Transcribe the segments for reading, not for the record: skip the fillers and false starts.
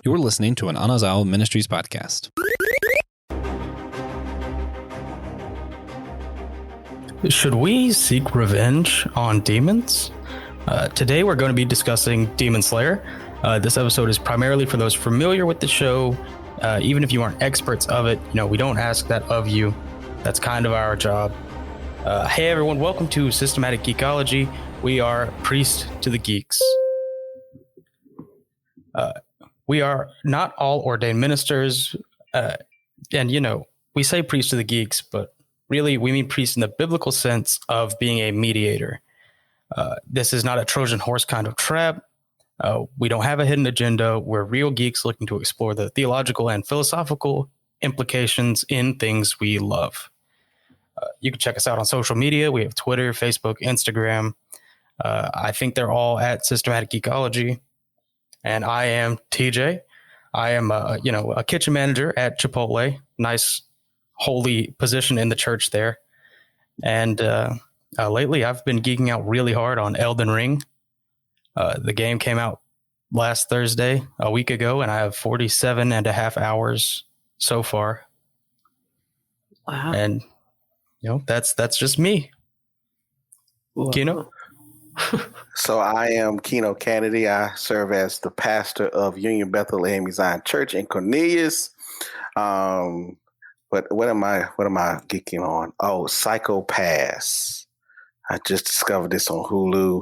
You're listening to an Anazao Ministries podcast. Should we seek revenge on demons? Today we're going to be discussing Demon Slayer. This episode is primarily for those familiar with the show. Even if you aren't experts of it, we don't ask that of you. That's kind of our job. Hey everyone, welcome to Systematic Geekology. We are Priest to the Geeks. We are not all ordained ministers, and we say priest to the geeks, but really we mean priest in the biblical sense of being a mediator. This is not a Trojan horse kind of trap. We don't have a hidden agenda. We're real geeks looking to explore the theological and philosophical implications in things we love. You can check us out on social media. We have Twitter, Facebook, Instagram. I think they're all at Systematic Geekology. And I am TJ. I am, a kitchen manager at Chipotle. Nice, holy position in the church there. And lately, I've been geeking out really hard on Elden Ring. The game came out last Thursday, a week ago, and I have 47 and a half hours so far. Wow. And, that's just me. Whoa. Kino? So I am Keno Kennedy. I serve as the pastor of Union Bethlehem Zion Church in Cornelius. But what am I geeking on? Oh, Psycho Pass. I just discovered this on Hulu.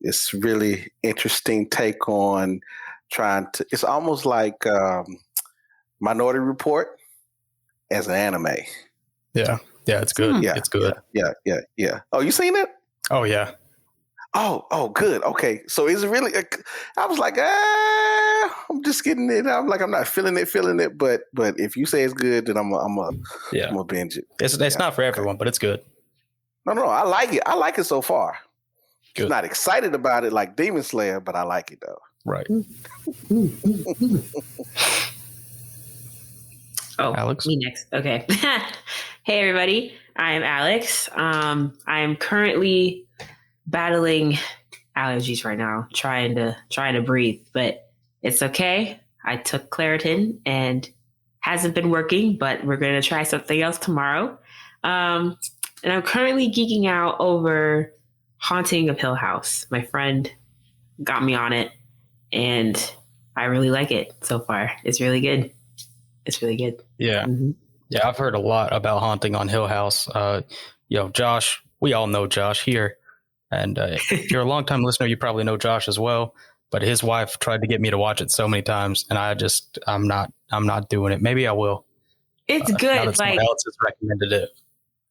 It's really interesting take on it's almost like Minority Report as an anime. Yeah, it's good. Yeah, it's good. Yeah. Oh, you seen it? Oh, yeah. Oh, good. Okay. So is it really, I was like, I'm just getting it. I'm not feeling it. But if you say it's good, then I'm gonna binge it. It's not for everyone, but it's good. No. I like it. I like it so far. Good. I'm not excited about it like Demon Slayer, but I like it though. Right. Oh, Alex? me next. Okay. Hey, everybody. I'm Alex. I'm currently battling allergies right now, trying to breathe, but it's okay. I took Claritin and hasn't been working, but we're going to try something else tomorrow. And I'm currently geeking out over Haunting of Hill House. My friend got me on it, and I really like it so far. It's really good. Yeah. Mm-hmm. Yeah, I've heard a lot about Haunting on Hill House. Josh, we all know Josh here. And if you're a longtime listener, you probably know Josh as well. But his wife tried to get me to watch it so many times, and I'm not doing it. Maybe I will. It's Now good. that someone else has recommended it.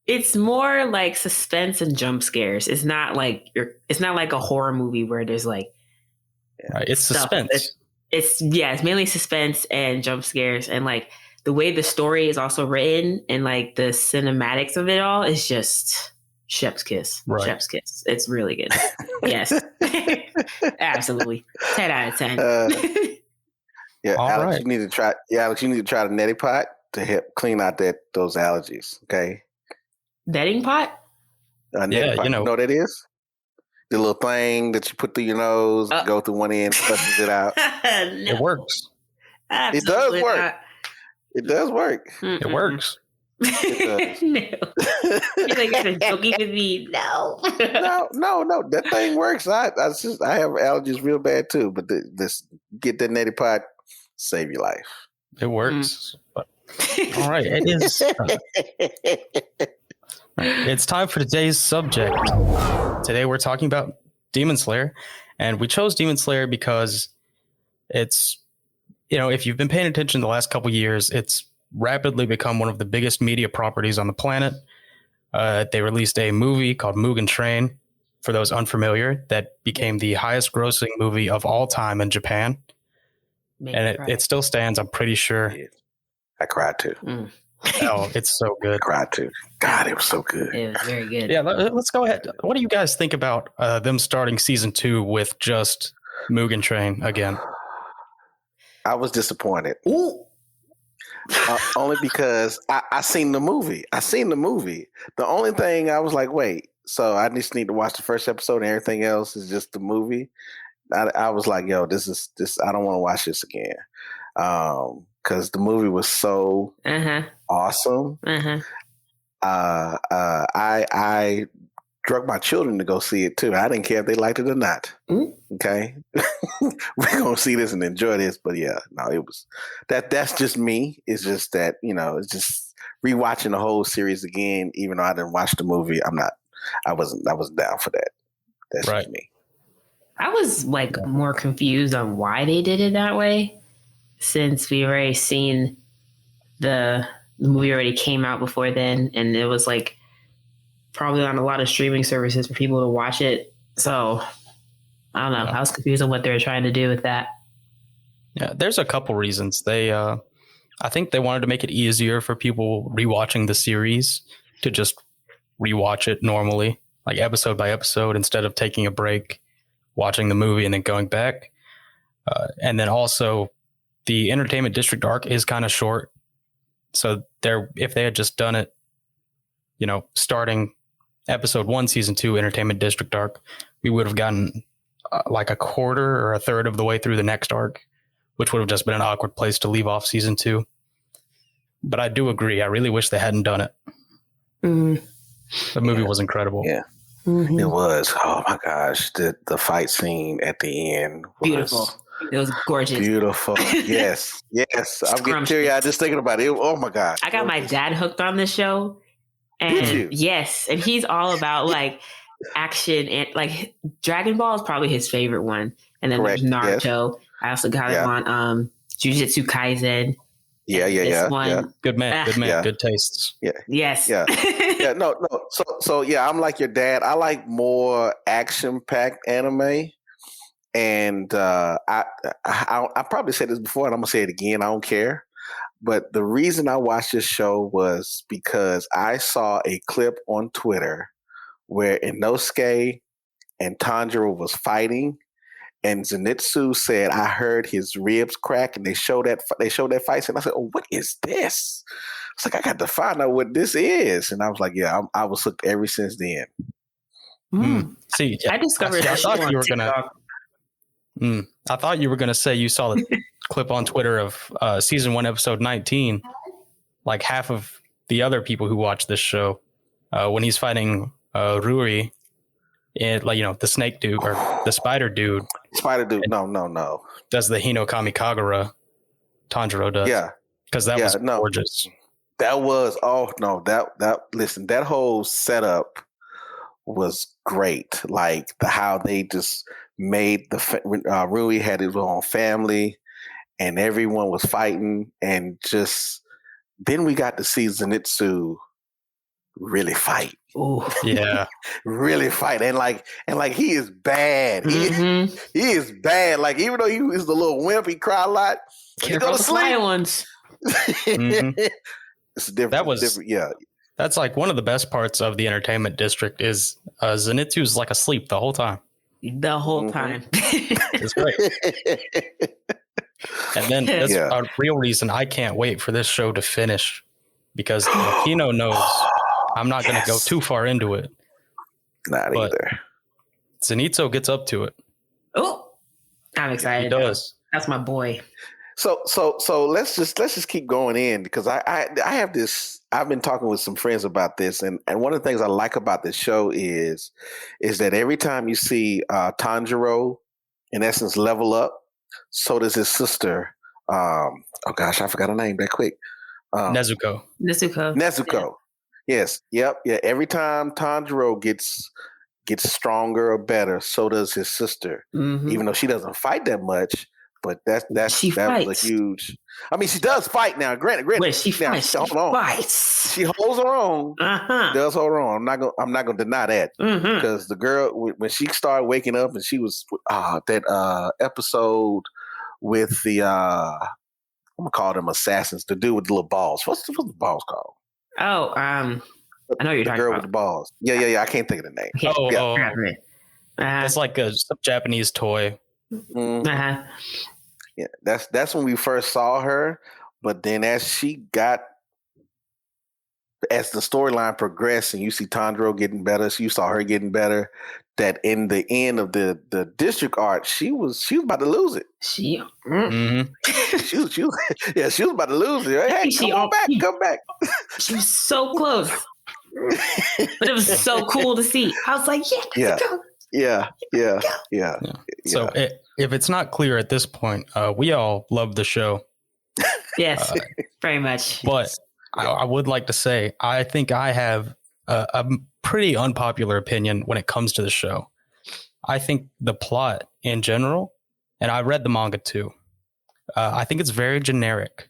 It's more like suspense and jump scares. It's not like a horror movie where there's like Right. It's stuff. suspense. It's mainly suspense and jump scares, and like the way the story is also written and like the cinematics of it all is just chef's kiss. Right. Chef's kiss. It's really good. Yes. Absolutely. 10 out of 10. All Alex, right. you need to try the neti pot to help clean out those allergies. Okay. Netting pot? Neti pot. You know what that is? The little thing that you put through your nose, go through one end, flushes it out. No. It works. It does work. Not. It does work. It works. No. You're like joking with me. No. No. That thing works. I have allergies real bad too, but this get that neti pot, save your life. It works. But, all right. It is. It's time for today's subject. Today we're talking about Demon Slayer, and we chose Demon Slayer because it's, if you've been paying attention the last couple years, it's rapidly become one of the biggest media properties on the planet. They released a movie called Mugen Train, for those unfamiliar, that became the highest grossing movie of all time in Japan. And it still stands, I'm pretty sure. I cried too. Oh, it's so good. I cried too. God, it was so good. It was very good. Yeah, let's go ahead. What do you guys think about them starting season 2 with just Mugen Train again? I was disappointed. Ooh. Only because I seen the movie. The only thing I was like, wait, so I just need to watch the first episode and everything else is just the movie. I was like, yo, this. I don't want to watch this again, because the movie was so awesome. I drug my children to go see it too. I didn't care if they liked it or not. Okay, we're gonna see this and enjoy this. But yeah, no, it was that's just me. It's just that, it's just rewatching the whole series again. Even though I didn't watch the movie, I wasn't down for that. That's right. Just me. I was like more confused on why they did it that way, since we already seen the movie already came out before then, and it was like probably on a lot of streaming services for people to watch it. So I don't know. I was confused on what they were trying to do with that. Yeah, there's a couple reasons. I think they wanted to make it easier for people rewatching the series to just rewatch it normally, like episode by episode, instead of taking a break, watching the movie and then going back. And then also the Entertainment District arc is kind of short. So if they had just done it, starting episode 1, season 2, Entertainment District arc, we would have gotten like a quarter or a third of the way through the next arc, which would have just been an awkward place to leave off season 2. But I do agree. I really wish they hadn't done it. The movie was incredible. Yeah. It was. Oh my gosh. The fight scene at the end was beautiful. It was gorgeous. Beautiful. Yes. I'm getting teary-eyed just thinking about it. Oh my gosh. I got my dad hooked on this show. And yes, and he's all about like action, and like Dragon Ball is probably his favorite one. And then there's Naruto. Yes. I also got him on Jujutsu Kaisen. Yeah. Good man. Good tastes. Yeah. Yes. Yeah. No. So yeah, I'm like your dad. I like more action-packed anime. And I probably said this before, and I'm gonna say it again. I don't care. But the reason I watched this show was because I saw a clip on Twitter where Inosuke and Tanjiro was fighting, and Zenitsu said, "I heard his ribs crack," and they showed that fight, and I said, "Oh, what is this?" It's like, I got to find out what this is, and I was like, "Yeah, I was hooked ever since then." See, I discovered. I thought you were gonna. I thought you were gonna say you saw the clip on Twitter of season 1, episode 19. Like half of the other people who watch this show, when he's fighting Rui, and the snake dude or the spider dude. No. Does the Hino Kamikagura Tanjiro does? Yeah, because that was gorgeous. That was listen, that whole setup was great. Like how they just made Rui had his own family, and everyone was fighting, and just then we got to see Zenitsu really fight. Oh yeah, really fight, and like he is bad. He is bad. Like even though he is the little wimp, he cry a lot. Careful the fly ones. It's different. That was different. Yeah. That's like one of the best parts of the Entertainment District is Zenitsu's like asleep the whole time. The whole time. It's great. And then that's a real reason I can't wait for this show to finish, because Kino knows I'm not going to go too far into it. Not either. Zenitsu gets up to it. Oh, I'm excited. He does. That's my boy. So let's just keep going in, because I have this. I've been talking with some friends about this, and one of the things I like about this show is that every time you see Tanjiro, in essence, level up, so does his sister. Oh gosh, I forgot her name that quick. Nezuko. Yeah. Yes. Yep. Yeah. Every time Tanjiro gets stronger or better, so does his sister. Even though she doesn't fight that much. But that was a huge. I mean, she does fight now. Granted. Wait, she fights. She holds her own. Does hold her own. I'm not gonna deny that, because the girl, when she started waking up, and she was that episode with the I'm gonna call them assassins. The dude with the little balls. What's the balls called? Oh, I know you're talking girl about with the balls. Yeah. I can't think of the name. It's like a Japanese toy. Yeah, that's when we first saw her. But then as she got as the storyline progressed and you see Tondro getting better, so you saw her getting better, that in the end of the district arc, she was about to lose it. She, She was she was about to lose it. Hey, come back. She was so close. But it was so cool to see. I was like, yeah. So if it's not clear at this point, we all love the show. Yes, very much. But I would like to say, I think I have a pretty unpopular opinion when it comes to the show. I think the plot in general, and I read the manga too, I think it's very generic.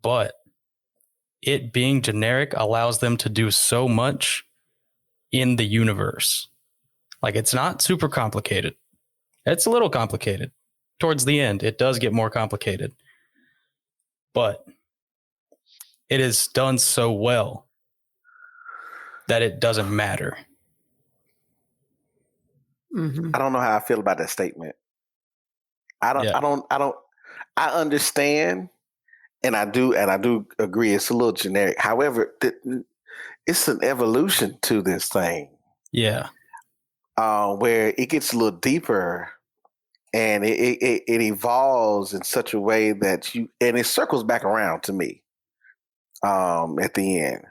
But it being generic allows them to do so much in the universe. Like, it's not super complicated. It's a little complicated. Towards the end, it does get more complicated. But it is done so well that it doesn't matter. Mm-hmm. I don't know how I feel about that statement. I understand, and I do agree. It's a little generic. However, it's an evolution to this thing. Yeah. Where it gets a little deeper, and it evolves in such a way that and it circles back around to me. At the end,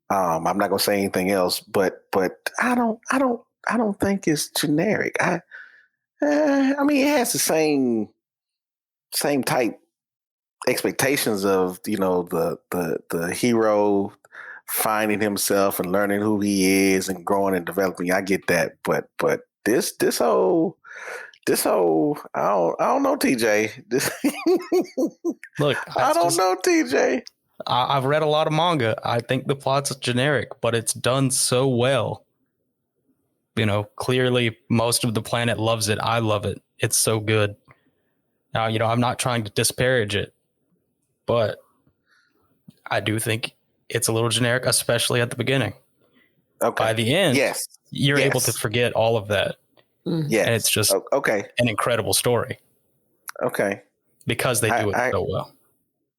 I'm not gonna say anything else, but I don't think it's generic. I mean, it has the same type expectations of, the hero finding himself and learning who he is and growing and developing. I get that, but this whole I don't know, TJ. Look, I don't know, TJ. I've read a lot of manga. I think the plot's generic, but it's done so well. Clearly most of the planet loves it. I love it. It's so good. Now, I'm not trying to disparage it, but I do think it's a little generic, especially at the beginning. Okay. By the end, you're able to forget all of that. Yes. And it's just an incredible story. Okay. Because they do it so well.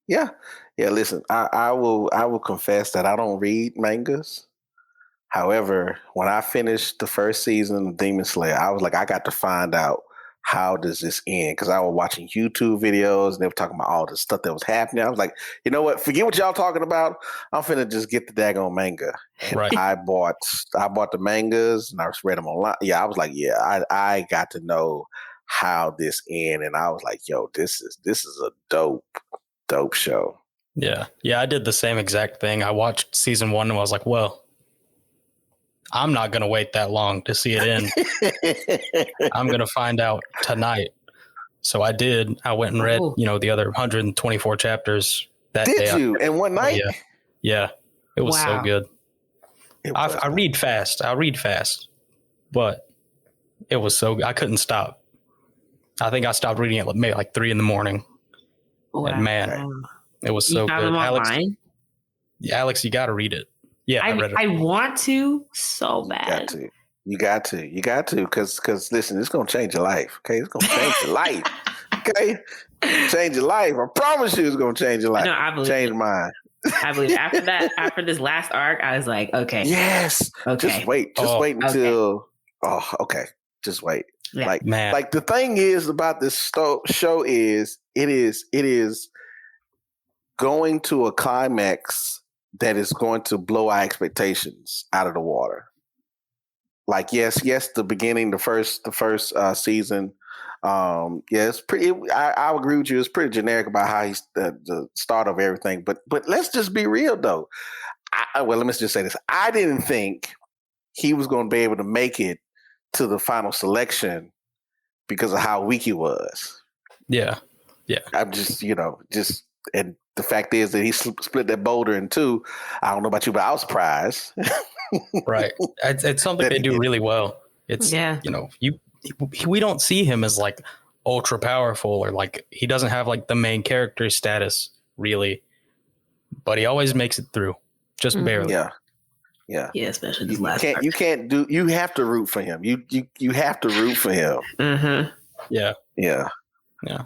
Yeah. Yeah. Listen, I will confess that I don't read mangas. However, when I finished the first season of Demon Slayer, I was like, I got to find out, how does this end? Because I was watching YouTube videos and they were talking about all the stuff that was happening. I was like, you know what? Forget what y'all talking about. I'm finna just get the daggone manga. And right. I bought the mangas and I read them online. Yeah, I was like, I got to know how this end, and I was like, yo, this is a dope show. Yeah. I did the same exact thing. I watched season 1 and I was like, well, I'm not going to wait that long to see it end. I'm going to find out tonight. So I did. I went and read, the other 124 chapters that day. Did you? In one night? Yeah. It was so good. I read fast. But it was so good. I couldn't stop. I think I stopped reading at maybe like 3 a.m. Wow. And man, it was so good. Alex, you got to read it. Yeah, I read it. I want to so bad. You got to, because listen, it's gonna change your life. Okay, it's gonna change your life. Okay, change your life. I promise you, it's gonna change your life. No, I believe change mine. I believe after that, after this last arc, I was like, okay, yes, okay. Just wait until. Oh, okay, just wait. Yeah. Like the thing is about this show is it is going to a climax that is going to blow our expectations out of the water. Like, yes, the beginning, the first season, it's pretty. I agree with you. It's pretty generic about how he's the start of everything. But let's just be real though. Let me just say this: I didn't think he was going to be able to make it to the final selection because of how weak he was. Yeah. I'm just and. The fact is that he split that boulder in two. I don't know about you, but I was surprised. Right. It's something they do really well. It's, we don't see him as like ultra powerful or like he doesn't have like the main character status really, but he always makes it through just barely. Yeah. Especially this last. You have to root for him. You have to root for him. Mm-hmm. Yeah.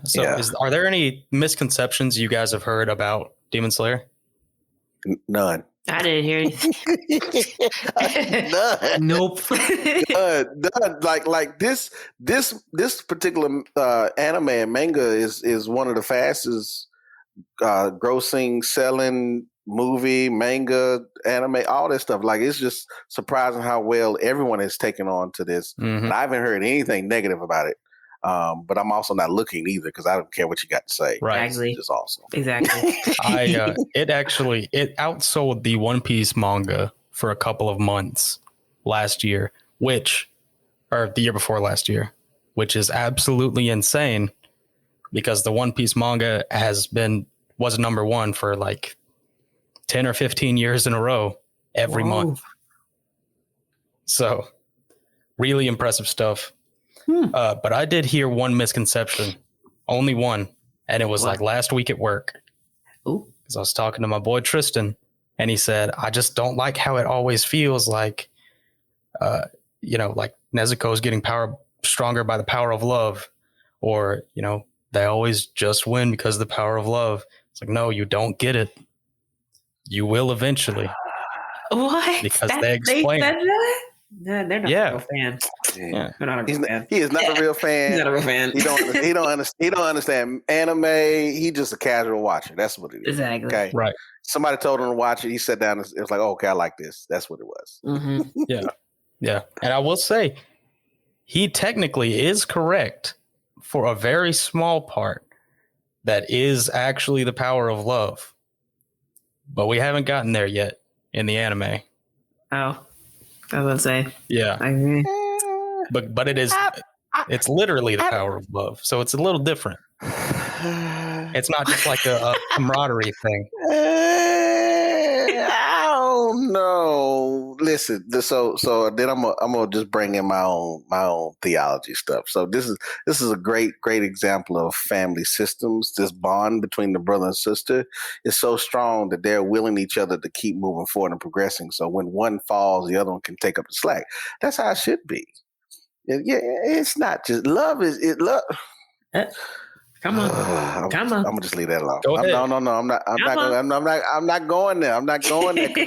So are there any misconceptions you guys have heard about Demon Slayer? None. I didn't hear anything. None. Nope. None. Like this particular anime and manga is one of the fastest grossing, selling movie, manga, anime, all this stuff. Like, it's just surprising how well everyone is taking on to this. Mhm. And I haven't heard anything negative about it. But I'm also not looking either because I don't care what you got to say. Right. Exactly. It's just awesome. Exactly. It outsold the One Piece manga for a couple of months last year, or the year before last year, which is absolutely insane because the One Piece manga was number one for like 10 or 15 years in a row every month. So really impressive stuff. But I did hear one misconception, only one. And it was like last week at work. Ooh. Because I was talking to my boy Tristan, and he said, I just don't like how it always feels like, like Nezuko's getting stronger by the power of love, or, they always just win because of the power of love. It's like, no, you don't get it. You will eventually. What? Because they explain said that? No, they're not a real fan. Yeah. They're not a real fan. He is not a real fan. He's not a real fan. He don't understand anime. He's just a casual watcher. That's what it is. Exactly. Okay. Right. Somebody told him to watch it. He sat down and it was like, oh, okay, I like this. That's what it was. Mm-hmm. Yeah. And I will say, he technically is correct for a very small part that is actually the power of love. But we haven't gotten there yet in the anime. Oh, I was gonna say. Yeah. I agree. But it's literally the power of love. So it's a little different. It's not just like a camaraderie thing. I don't know. Listen, so then I'm gonna just bring in my own theology stuff. So this is a great example of family systems. This bond between the brother and sister is so strong that they're willing each other to keep moving forward and progressing. So when one falls, the other one can take up the slack. That's how it should be. Yeah, it's not just love. Love. Come on. I'm gonna just leave that alone. Go ahead. No. I'm not going there. I'm not going there.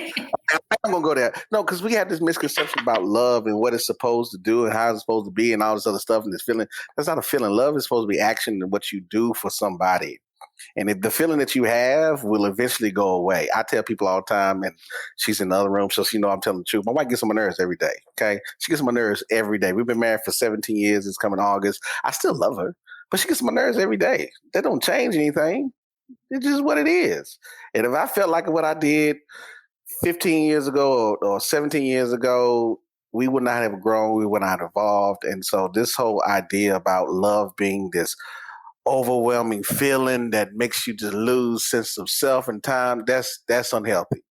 I'm gonna go there. No, because we have this misconception about love and what it's supposed to do and how it's supposed to be and all this other stuff and this feeling. That's not a feeling. Love is supposed to be action and what you do for somebody. And if the feeling that you have will eventually go away. I tell people all the time, and she's in the other room, so she know I'm telling the truth. My wife gets on my nerves every day. Okay, she gets on my nerves every day. We've been married for 17 years. It's coming August. I still love her. But she gets on my nerves every day. That don't change anything. It's just what it is. And if I felt like what I did 15 years ago or 17 years ago, we would not have grown. We would not have evolved. And so this whole idea about love being this overwhelming feeling that makes you just lose sense of self and time, that's unhealthy.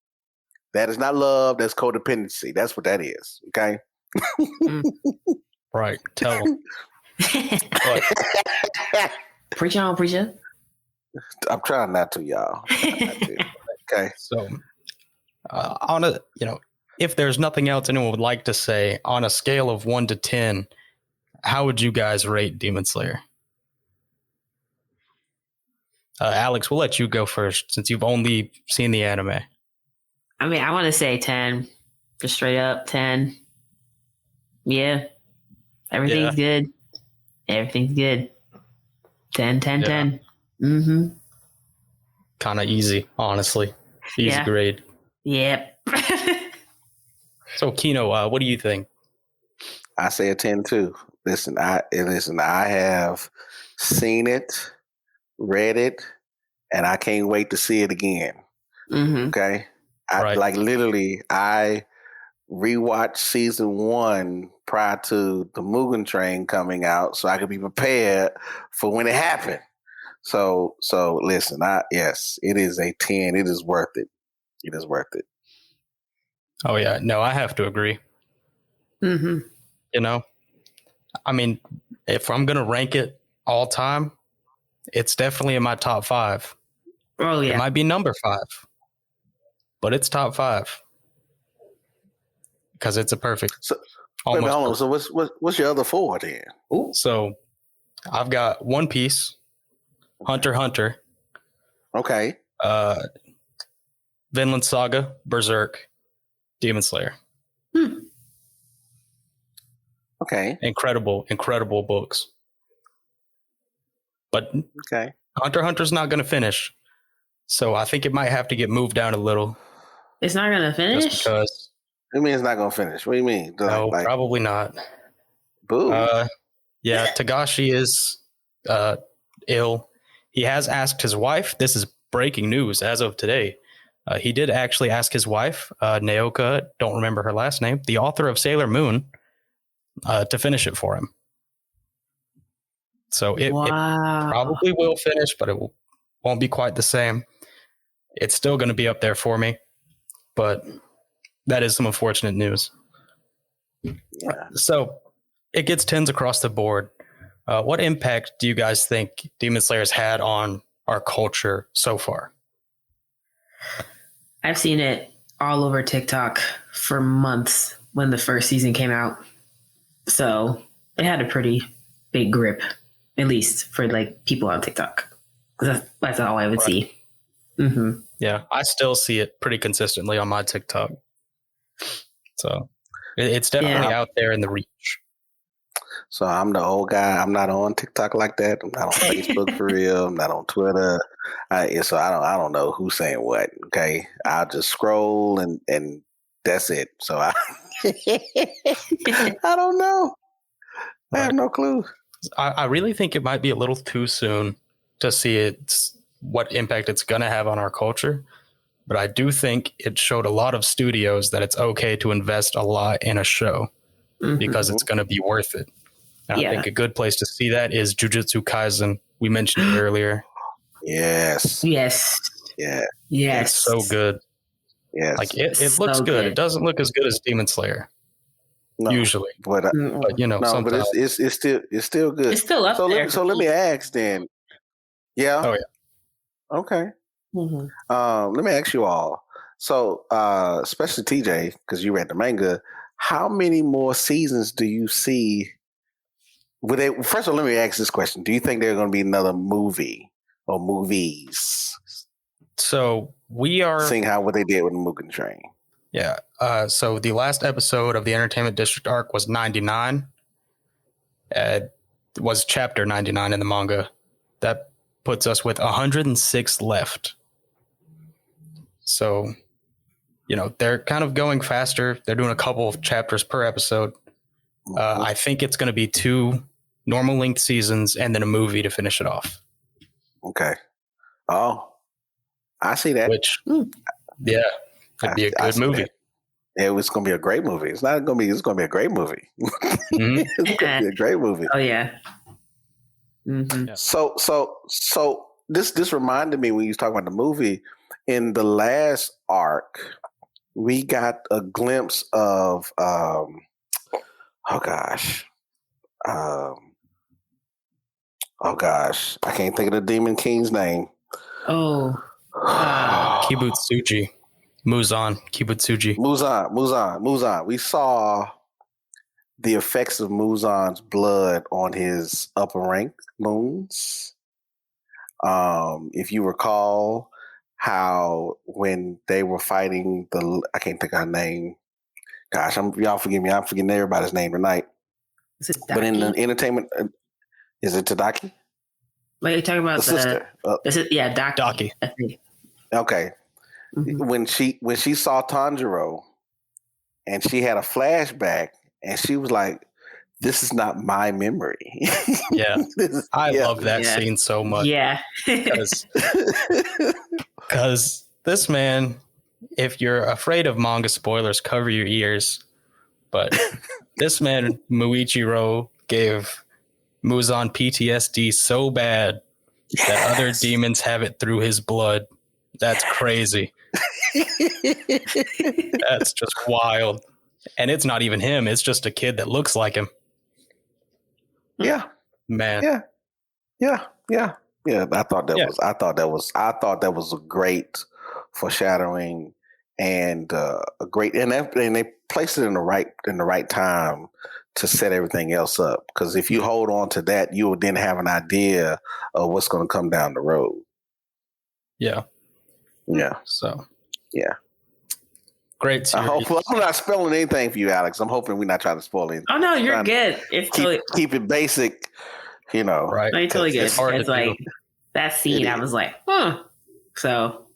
That is not love. That's codependency. That's what that is. Okay? Right. Tell them. Preach on, preacher. I'm trying not to, y'all. Okay. So, if there's nothing else anyone would like to say, on a scale of 1 to 10, how would you guys rate Demon Slayer? Alex, we'll let you go first since you've only seen the anime. I mean, I want to say 10. Just straight up 10. Yeah. Everything's good. Everything's good. 10. Mm-hmm. Kind of easy, honestly. Easy grade. Yep. So, Kino, what do you think? I say a 10 too. Listen, I have seen it, read it, and I can't wait to see it again. Mm-hmm. Okay? I rewatched season 1 prior to the Mugen Train coming out so I could be prepared for when it happened. So listen, yes, it is a 10. It is worth it. It is worth it. Oh, yeah. No, I have to agree. Mm-hmm. I mean, if I'm going to rank it all time, it's definitely in my top 5. Oh, yeah. It might be number 5, but it's top 5 because it's a perfect. So, hold on. So what's your other 4 then? Ooh. So I've got One Piece, Hunter x Hunter. Okay. Vinland Saga, Berserk, Demon Slayer. Okay. Incredible books. But Okay. Hunter x Hunter's not going to finish. So I think it might have to get moved down a little. It's not gonna finish. Just because. What do you mean it's not gonna finish? What do you mean? No, probably not. Boo. Yeah, Tagashi is ill. He has asked his wife. This is breaking news as of today. He did actually ask his wife, Naoka, don't remember her last name, the author of Sailor Moon, to finish it for him. So it probably will finish, but it won't be quite the same. It's still going to be up there for me, but that is some unfortunate news. Yeah. So it gets 10s across the board. What impact do you guys think Demon Slayer's had on our culture so far? I've seen it all over TikTok for months when the first season came out. So it had a pretty big grip, at least for like people on TikTok. That's all I would see. Mm-hmm. Yeah, I still see it pretty consistently on my TikTok. So it's definitely out there in the reach. So I'm the old guy. I'm not on TikTok like that. I'm not on Facebook for real. I'm not on Twitter. So I don't know who's saying what. Okay, I'll just scroll and that's it. So I don't know. I have no clue. I really think it might be a little too soon to see what impact it's going to have on our culture. But I do think it showed a lot of studios that it's okay to invest a lot in a show because it's going to be worth it. And I think a good place to see that is Jujutsu Kaisen. We mentioned it earlier. Yes. It's so good. Yes. Like it looks good. It doesn't look as good as Demon Slayer. No, usually. But you know, but it's still good. It's still up there. So let me ask then. Yeah. Oh yeah. Okay. Let me ask you all. So, especially TJ, because you read the manga, how many more seasons do you see? First of all, let me ask this question: do you think there's going to be another movie or movies? So we are seeing what they did with the Mugen Train. Yeah. So the last episode of the Entertainment District arc was 99. It was chapter 99 in the manga. That puts us with 106 left. So, you know, they're kind of going faster. They're doing a couple of chapters per episode. I think it's going to be 2 normal length seasons and then a movie to finish it off. Okay. Oh, I see that. Yeah, it'd be a good movie. It was going to be a great movie. It's not going to be. It's going to be a great movie. It's going to be a great movie. Oh yeah. Yeah. So this reminded me when you was talking about the movie. In the last arc, we got a glimpse of I can't think of the Demon King's name. Kibutsuji. Muzan. We saw the effects of Muzan's blood on his upper rank moons. If you recall how when they were fighting I can't think of her name. Gosh, y'all forgive me. I'm forgetting everybody's name tonight. Is it Daki? But in the entertainment, is it Tadaki? Like you're talking about the sister? Is it? Yeah, Daki. Okay. When she saw Tanjiro, and she had a flashback, and she was like, "This is not my memory." Yeah, I love that scene so much. Yeah, because this man, if you're afraid of manga spoilers, cover your ears. But this man, Muichiro, gave Muzan PTSD so bad that other demons have it through his blood. That's crazy. That's just wild. And it's not even him. It's just a kid that looks like him. Yeah. Man. Yeah. I thought that was a great foreshadowing and a great and they placed it in the right time to set everything else up. Because if you hold on to that, you will then have an idea of what's going to come down the road. Yeah. Yeah. So Yeah. Great series. I'm not spelling anything for you, Alex. I'm hoping we're not trying to spoil anything. Oh no, you're good. It's keep it basic, you know. Right. No, you're totally good. It's hard It's to like do. that scene. I was like, huh. So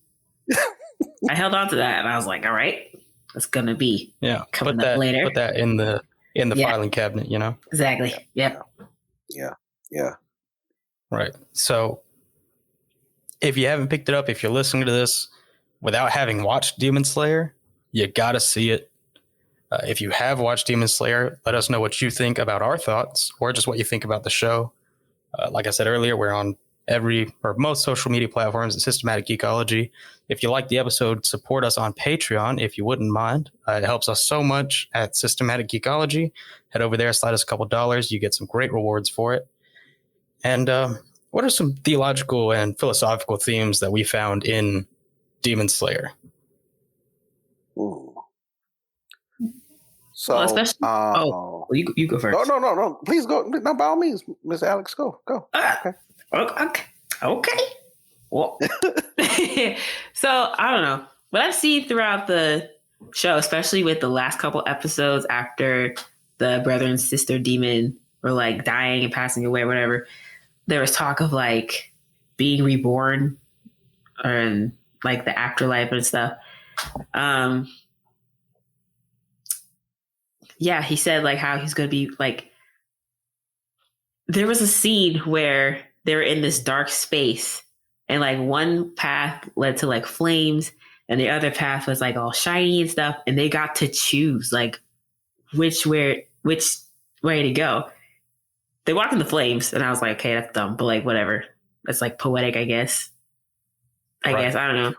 I held on to that, and I was like, all right, it's gonna be coming up later. Put that in the filing cabinet. You know. Exactly. Yep. Yeah. Right. So if you haven't picked it up, if you're listening to this without having watched Demon Slayer, you got to see it. If you have watched Demon Slayer, let us know what you think about our thoughts or just what you think about the show. Like I said earlier, we're on most social media platforms at Systematic Geekology. If you like the episode, support us on Patreon if you wouldn't mind. It helps us so much at Systematic Geekology. Head over there, slide us a couple dollars. You get some great rewards for it. And what are some theological and philosophical themes that we found in Demon Slayer? Ooh. So, well, especially, you go first. No. Please go. No, by all means, Miss Alex, go. Okay. Well, so I don't know. What I've seen throughout the show, especially with the last couple episodes after the brother and sister demon were like dying and passing away, or whatever, there was talk of like being reborn and like the afterlife and stuff. Yeah, he said like how he's going to be like, there was a scene where they were in this dark space and like one path led to like flames and the other path was like all shiny and stuff. And they got to choose like which way to go. They walked in the flames and I was like, okay, that's dumb, but like, whatever. That's like poetic, I guess. I don't know.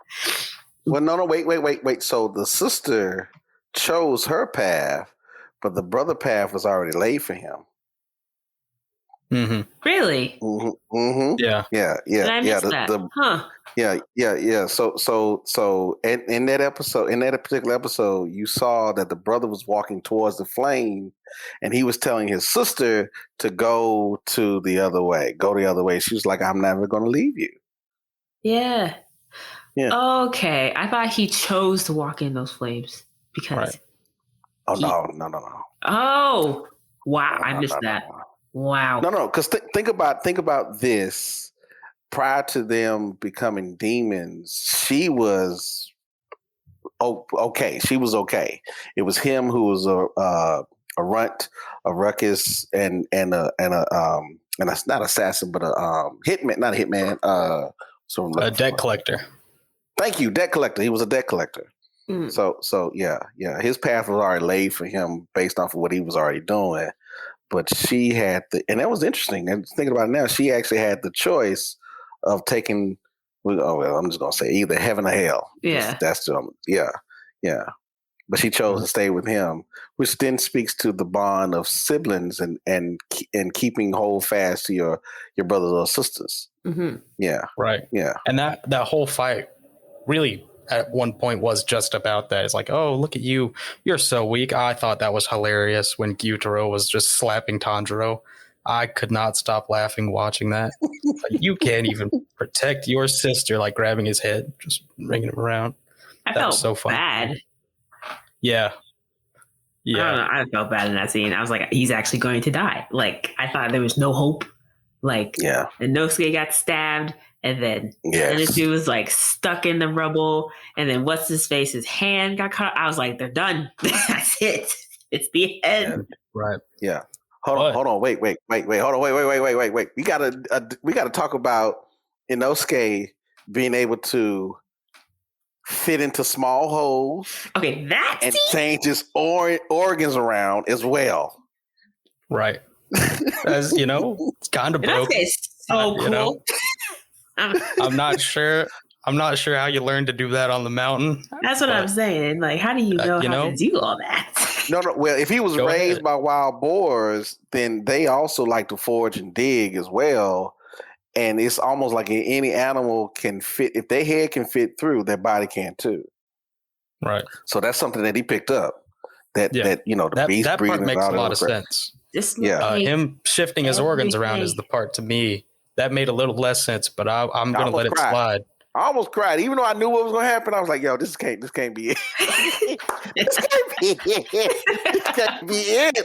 Well, no, wait. So the sister chose her path, but the brother path was already laid for him. Mm-hmm. Really? Mm-hmm. Yeah. Did I miss that? Yeah. So in that particular episode, you saw that the brother was walking towards the flame, and he was telling his sister to go the other way. She was like, "I'm never going to leave you." Yeah. Okay. I thought he chose to walk in those flames because. Right. Oh no. Oh wow! I missed that. Wow. No. Because think about this. Prior to them becoming demons, she was okay. She was okay. It was him who was a runt, a ruckus, and a not assassin, but a hitman. Not a hitman. A debt collector. Thank you, debt collector. He was a debt collector. Mm. So yeah. His path was already laid for him based off of what he was already doing. But she had and that was interesting. And thinking about it now, she actually had the choice of taking. I'm just gonna say either heaven or hell. Yeah, yeah. But she chose to stay with him, which then speaks to the bond of siblings and keeping hold fast to your brothers or sisters. Mm-hmm. Yeah, right. Yeah, and that whole fight really at one point was just about that. It's like, oh, look at you, you're so weak. I thought that was hilarious when Gyutaro was just slapping Tanjiro. I could not stop laughing watching that. Like, you can't even protect your sister, like grabbing his head, just bringing him around. I felt so bad. Yeah. I don't know. I felt bad in that scene. I was like, he's actually going to die. Like, I thought there was no hope. Like, and Nosuke got stabbed, and then Enichi was like stuck in the rubble, and then what's his face? His hand got cut. I was like, they're done. That's it. It's the end. Right. Yeah. Hold on. Wait. Hold on. Wait. We gotta talk about Inosuke being able to fit into small holes. Okay, that and change his organs around as well. Right. As you know, it's kind of broke. So cool. You know, I'm not sure how you learned to do that on the mountain. That's what I'm saying. Like, how do you know how to do all that? No. Well, if he was raised by wild boars, then they also like to forage and dig as well. And it's almost like any animal can fit. If their head can fit through, their body can too. Right. So that's something that he picked up. That the beast that breathing part makes a lot of crap. sense. Him shifting his organs around is the part to me that made a little less sense. But I'm going to let it slide. I almost cried, even though I knew what was going to happen. I was like, "Yo, this can't be it. This can't be it. This can't be it."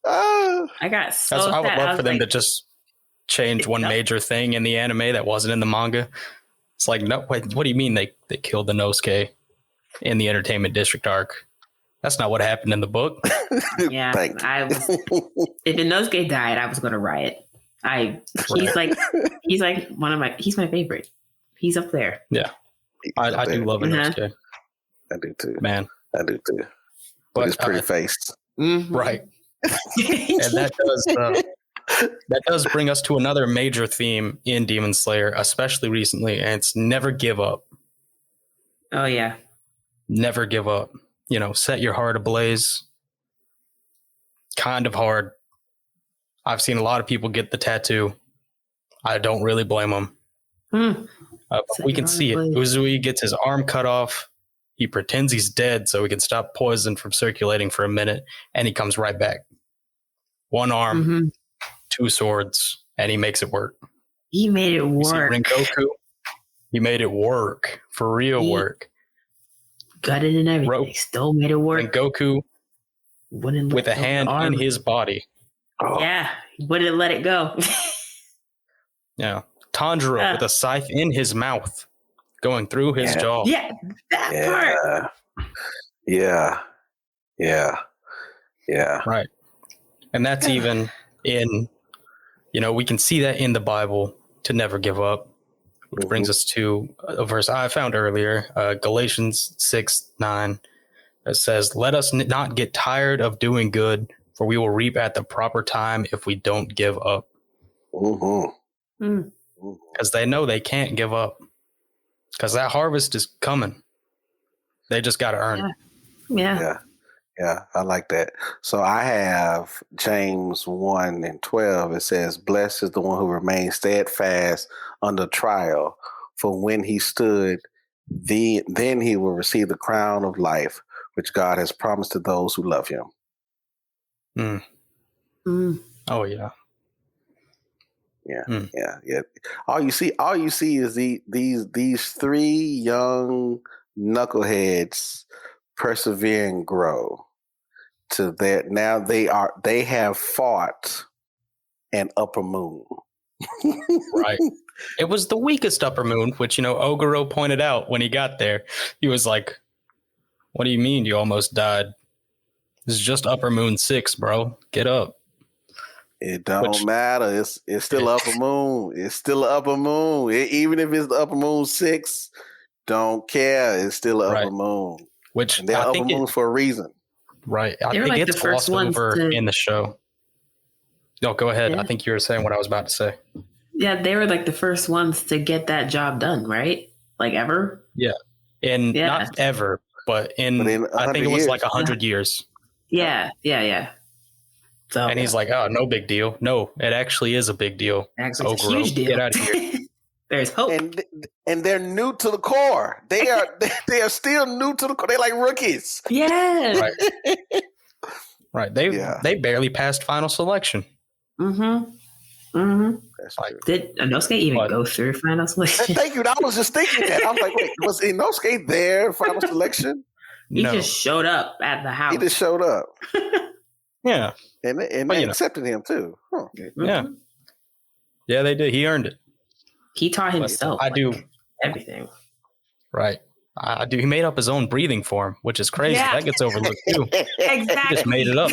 I got so I would sad. love for them to just change one major thing in the anime that wasn't in the manga. It's like, no, wait, what do you mean they killed the Inosuke in the Entertainment District arc? That's not what happened in the book. Yeah, if Inosuke died, I was going to riot. He's like he's my favorite. He's up there. Yeah, I do love Inosuke. I do too, man. I do too. But his pretty face, right? And that does bring us to another major theme in Demon Slayer, especially recently, and it's never give up. Oh yeah, never give up. You know, set your heart ablaze. Kind of hard. I've seen a lot of people get the tattoo. I don't really blame them. But we can see it. Uzui gets his arm cut off. He pretends he's dead so he can stop poison from circulating for a minute, and he comes right back. One arm, two swords, and he makes it work. He made it work. Rengoku, he made it work. For real work. Gutted and everything. Still made it work. Rengoku with a hand in his body. Oh. Yeah, wouldn't let it go. Yeah. Tanjiro with a scythe in his mouth, going through his jaw. Yeah, that part. Yeah. Right. And that's even in, we can see that in the Bible to never give up, which brings us to a verse I found earlier, Galatians 6:9. It says, "Let us not get tired of doing good, for we will reap at the proper time if we don't give up." Because they know they can't give up. Because that harvest is coming. They just got to earn it. Yeah, I like that. So I have James 1:12. It says, "Blessed is the one who remains steadfast under trial, for when he stood, then he will receive the crown of life, which God has promised to those who love him." Oh yeah. Yeah. All you see is these three young knuckleheads persevere and grow to that. Now they have fought an upper moon. Right. It was the weakest upper moon, which Oguro pointed out when he got there. He was like, "What do you mean you almost died? This is just upper moon 6, bro. Get up." It don't matter. It's still upper moon. It's still upper moon. Even if it's the upper moon 6, don't care. It's still upper moon. And they're upper moons for a reason. Right. I think it's glossed over in the show. No, go ahead. I think you were saying what I was about to say. Yeah, they were like the first ones to get that job done, right? Like ever? Yeah. Not ever, but I think it was like 100 years. Yeah. So, and he's like, "Oh, no big deal." No, it actually is a big deal. Actually, it's a huge deal. Get out of here. There's hope. And they're new to the core. They are still new to the core. They're like rookies. Yeah. Right. They barely passed final selection. That's like, did Inosuke even go through final selection? Thank you. I was just thinking that. I was like, wait, was Inosuke there final selection? He just showed up at the house. He just showed up. Yeah. And they accepted him too. Huh. Yeah. Yeah, they did. He earned it. He taught himself. I do everything. Right. I do. He made up his own breathing form, which is crazy. Yeah. That gets overlooked too. Exactly. He just made it up.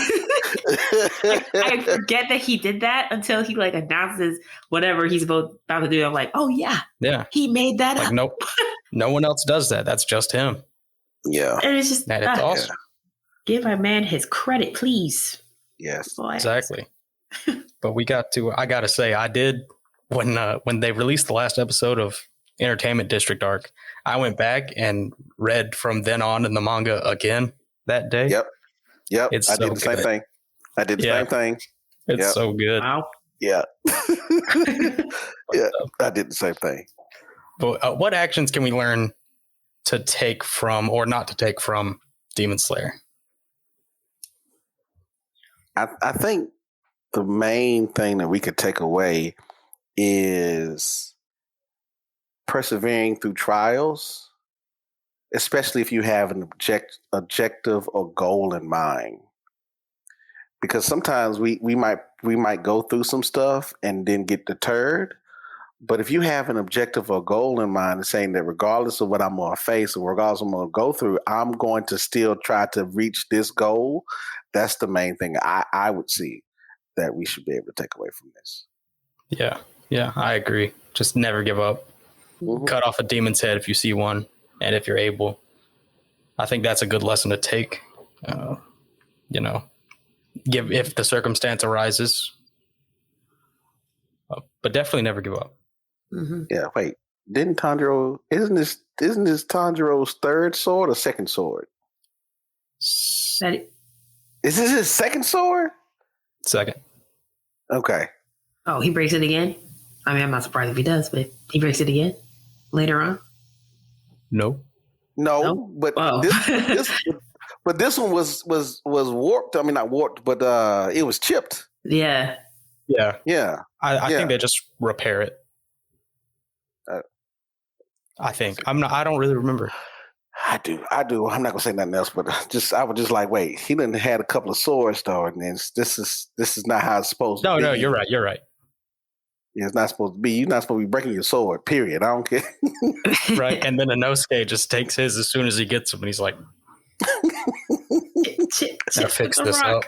I forget that he did that until he announces whatever he's about to do. I'm like, oh yeah. He made that up. Nope. No one else does that. That's just him. Yeah. And it's just it's awesome. Give our man his credit, please. Yes. Exactly. But I gotta say, I did when they released the last episode of Entertainment District Arc, I went back and read from then on in the manga again that day. Yep. I did the same thing. It's so good. Wow. Yeah. I did the same thing. But what actions can we learn to take from or not to take from Demon Slayer? I think the main thing that we could take away is persevering through trials, especially if you have an objective or goal in mind. Because sometimes we might go through some stuff and then get deterred. But if you have an objective or goal in mind, saying that regardless of what I'm going to face or regardless of what I'm going to go through, I'm going to still try to reach this goal. That's the main thing I would see that we should be able to take away from this. Yeah, I agree. Just never give up. Mm-hmm. Cut off a demon's head if you see one, and if you're able. I think that's a good lesson to take. Give if the circumstance arises, but definitely never give up. Mm-hmm. Yeah, wait. Isn't this Tanjiro's third sword or second sword? Is this his second sword? Second. Okay. Oh, he breaks it again? I mean, I'm not surprised if he does, but he breaks it again later on? No, but this one was warped. I mean, not warped, but it was chipped. Yeah. I think they just repair it. I think I don't really remember. I do. I'm not gonna say nothing else, but I was just like, wait, he done had a couple of swords though, and this is not how it's supposed to be. No, you're right. Yeah, it's not supposed to be. You're not supposed to be breaking your sword. Period. I don't care. Right, and then Inosuke just takes his as soon as he gets him, and he's like, "Gotta fix this up."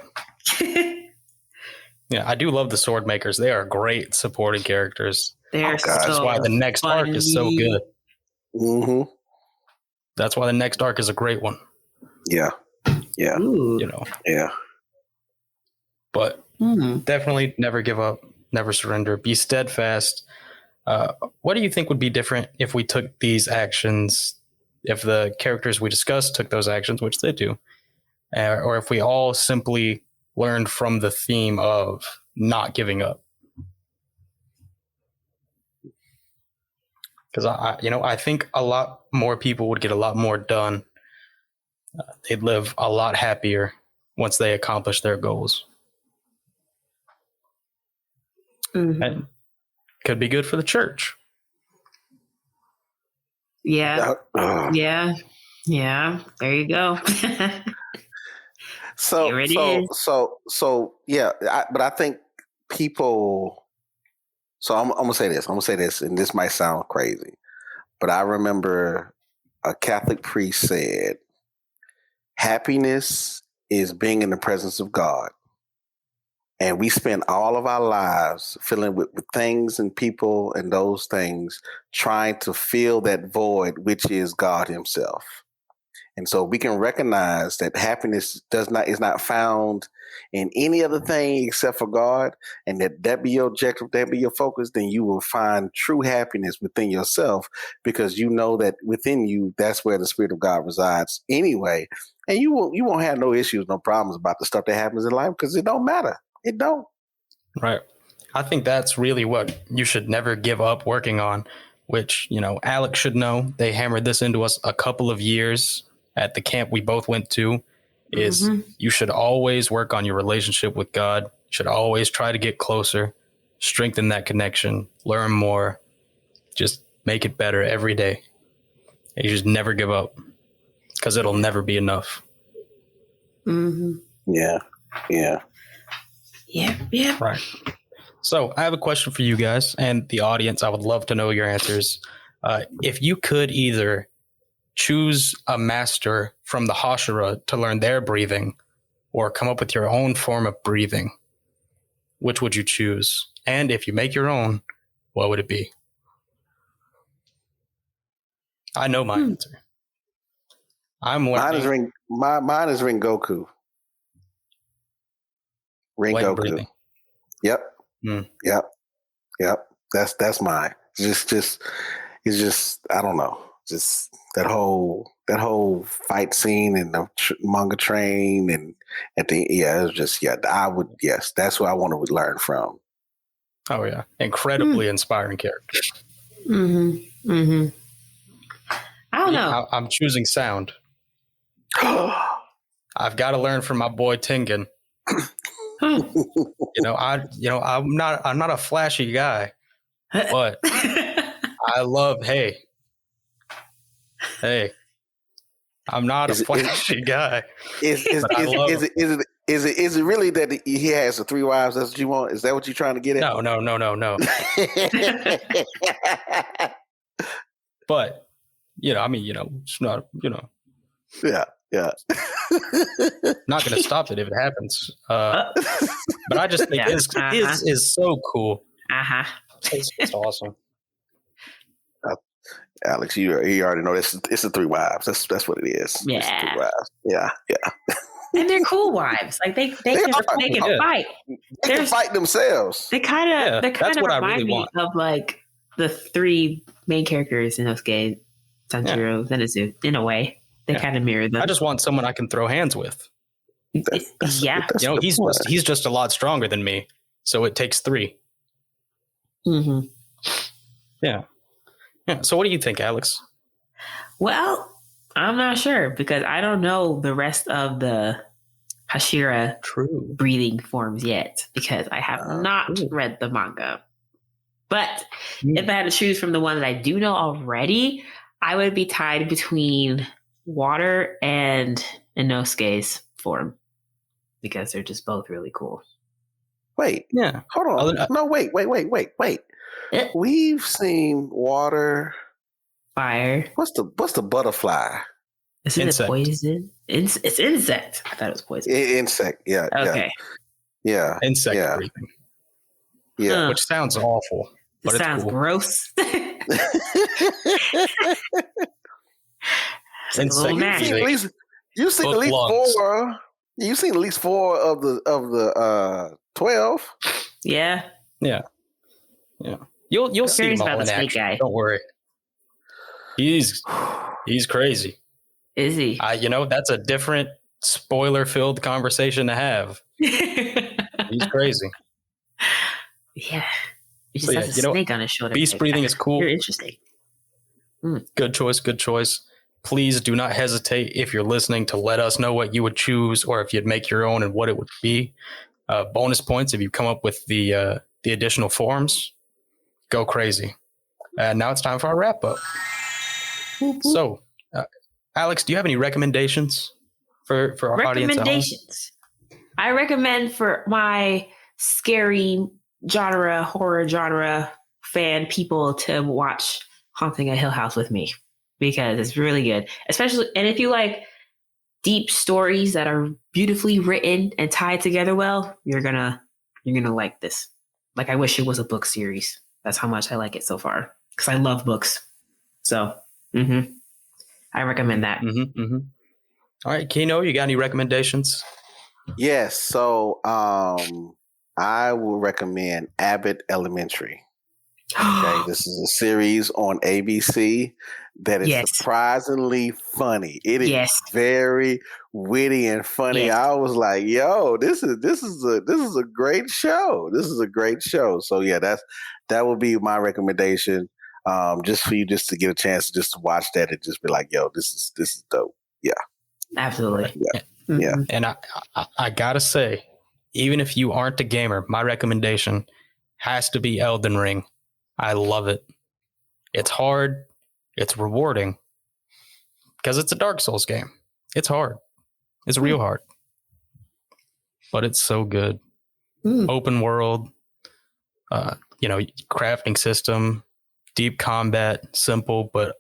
Yeah, I do love the sword makers. They are great supporting characters. That's why the next arc is so good. Mm-hmm. That's why the next arc is a great one. Yeah. Ooh. Yeah. But definitely never give up, never surrender, be steadfast. What do you think would be different if we took these actions, if the characters we discussed took those actions, which they do, or if we all simply learned from the theme of not giving up? Because I think a lot more people would get a lot more done. They'd live a lot happier once they accomplish their goals. Mm-hmm. And could be good for the church. Yeah. Yeah. There you go. So yeah. But I think people. So I'm gonna say this. And this might sound crazy, but I remember a Catholic priest said, "Happiness is being in the presence of God." And we spend all of our lives filling with things and people and those things, trying to fill that void, which is God Himself. And so we can recognize that happiness is not found in any other thing except for God, and that be your objective, that be your focus. Then you will find true happiness within yourself, because you know that within you, that's where the Spirit of God resides anyway. And you won't have no issues, no problems about the stuff that happens in life, because it don't matter. It don't. Right. I think that's really what you should never give up working on, which, Alex should know. They hammered this into us a couple of years at the camp we both went to, is you should always work on your relationship with God. You should always try to get closer, strengthen that connection, learn more, just make it better every day. And you just never give up, because it'll never be enough. Mm-hmm. Yeah. Right. So I have a question for you guys and the audience. I would love to know your answers. If you could either choose a master from the Hashira to learn their breathing, or come up with your own form of breathing, which would you choose? And if you make your own, what would it be? I know my answer. Mine is Rengoku. Rengoku. Yep. Yep. That's mine. It's just I don't know. Just that whole fight scene and the manga train, and at the it was just that's what I want to learn from. Oh yeah, incredibly inspiring character. I don't know. I'm choosing sound. I've got to learn from my boy Tengen. I'm not a flashy guy, But I love, hey, I'm not a flashy guy. Is it really that he has the 3 wives? That's what you want? Is that what you're trying to get at? No. But, it's not, Yeah. not going to stop it if it happens. But I just think his is so cool. It's awesome. Alex, you already know this. It's the 3 wives. That's what it is. Yeah. It's the 3 wives. Yeah. And they're cool wives. Like they can fight. They can fight themselves. They kind of remind me want. of like the 3 main characters in Inosuke, Sanjiro, Zenitsu. In a way, they kind of mirror them. I just want someone I can throw hands with. He's just a lot stronger than me, so it takes 3. Mm-hmm. Yeah. So what do you think, Alex? Well, I'm not sure because I don't know the rest of the Hashira breathing forms yet because I have not read the manga. But if I had to choose from the one that I do know already, I would be tied between Water and Inosuke's form because they're just both really cool. Wait. Yeah. Hold on. No, wait. We've seen Water. Fire. What's the butterfly? Is it poison? It's insect. I thought it was poison. Insect. Yeah. Okay. Yeah. Insect breathing. Yeah. Which sounds awful. But it sounds cool. gross. Insect. You've seen at least 4. You've seen at least 4 of the 12. Yeah. You'll see him all in action. Guy. Don't worry. He's crazy. Is he? That's a different spoiler-filled conversation to have. He's crazy. Yeah. He just has a snake on his shoulder. Beast breathing is cool. You're interesting. Good choice. Please do not hesitate if you're listening to let us know what you would choose or if you'd make your own and what it would be. Bonus points if you come up with the additional forms. Go crazy. And now it's time for our wrap up. So, Alex, do you have any recommendations for our audience? Recommendations. I recommend for my scary horror genre fan people to watch Haunting a Hill House with me because it's really good. Especially, and if you like deep stories that are beautifully written and tied together well, you're gonna like this. Like I wish it was a book series. That's how much I like it so far because I love books. So, I recommend that. All right, Kino, you got any recommendations? Yes. So, I will recommend Abbott Elementary. Okay, this is a series on ABC that is surprisingly funny. It is very witty and funny. Yes. I was like, "Yo, this is a great show. This is a great show." So yeah, that would be my recommendation. Just for you, just to get a chance to just watch that and just be like, "Yo, this is dope." Yeah, absolutely. Yeah. And I gotta say, even if you aren't a gamer, my recommendation has to be Elden Ring. I love it. It's hard. It's rewarding because it's a Dark Souls game. It's hard. It's real hard. But it's so good. Open world, crafting system, deep combat, simple, but,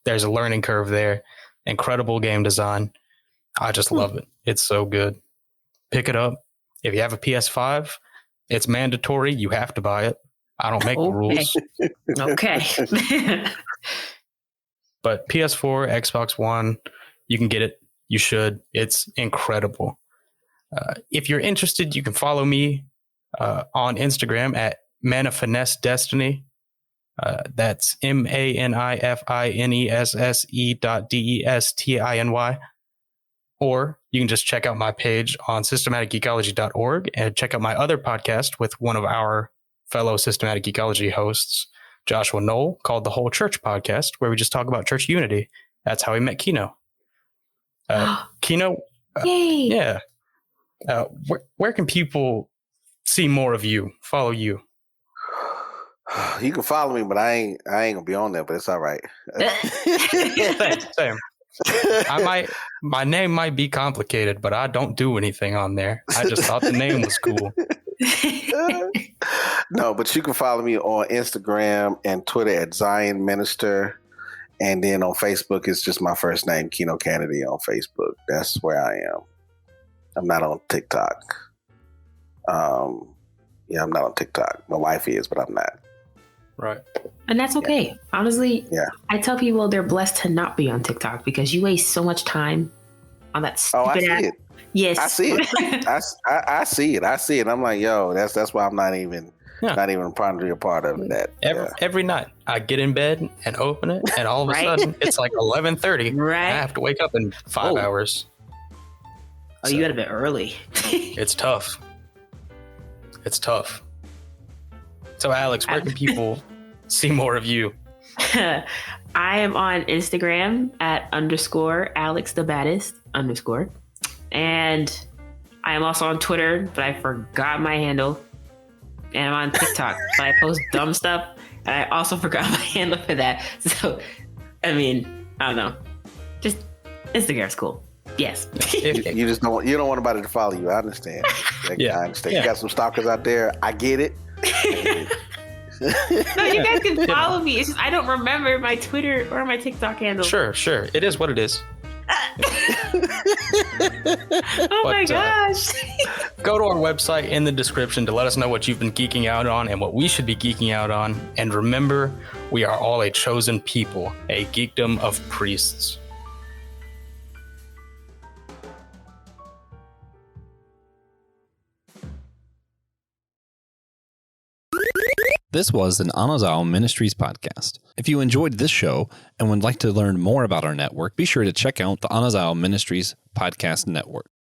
there's a learning curve there. Incredible game design. I just love it. It's so good. Pick it up. If you have a PS5, it's mandatory. You have to buy it. I don't make the rules. Okay. But PS4, Xbox One, you can get it. You should. It's incredible. If you're interested, you can follow me on Instagram at manifinessedestiny. That's MANIFINESSE.DESTINY. Or you can just check out my page on systematicgeekology.org and check out my other podcast with one of our fellow Systematic Geekology hosts, Joshua Knoll, called The Whole Church Podcast, where we just talk about church unity. That's how we met Kino. Kino, Yay. Where can people see more of you, follow you? You can follow me, but I ain't gonna be on there. But it's all right. Same. My name might be complicated, but I don't do anything on there. I just thought the name was cool. No, but you can follow me on Instagram and Twitter at Zion Minister. And then on Facebook, it's just my first name, Keno Kennedy on Facebook. That's where I am. I'm not on TikTok. I'm not on TikTok. My wife is, but I'm not. Right. And that's okay. Yeah. Honestly, I tell people they're blessed to not be on TikTok because you waste so much time on that stupid I see app. it. Yes. I see it. I see it. I see it. I'm like, yo, that's why I'm not even probably a part of that. Every night I get in bed and open it, and all of a sudden it's like 11:30. Right. I have to wake up in 5 hours. Oh, you got a bit early. It's tough. So, Alex, where can people see more of you? I am on Instagram at _AlexTheBaddest _ and I am also on Twitter, but I forgot my handle. And I'm on TikTok, but I post dumb stuff, and I also forgot my handle for that. So, I mean, I don't know. Just Instagram's cool. Yes. You don't want anybody to follow you. I understand. I understand. You got some stalkers out there. I get it. No, you guys can follow me. It's just I don't remember my Twitter or my TikTok handle. Sure. It is what it is. My gosh. Go to our website in the description to let us know what you've been geeking out on and what we should be geeking out on. And remember, we are all a chosen people, a geekdom of priests. This was an Anazao Ministries podcast. If you enjoyed this show and would like to learn more about our network, be sure to check out the Anazao Ministries podcast network.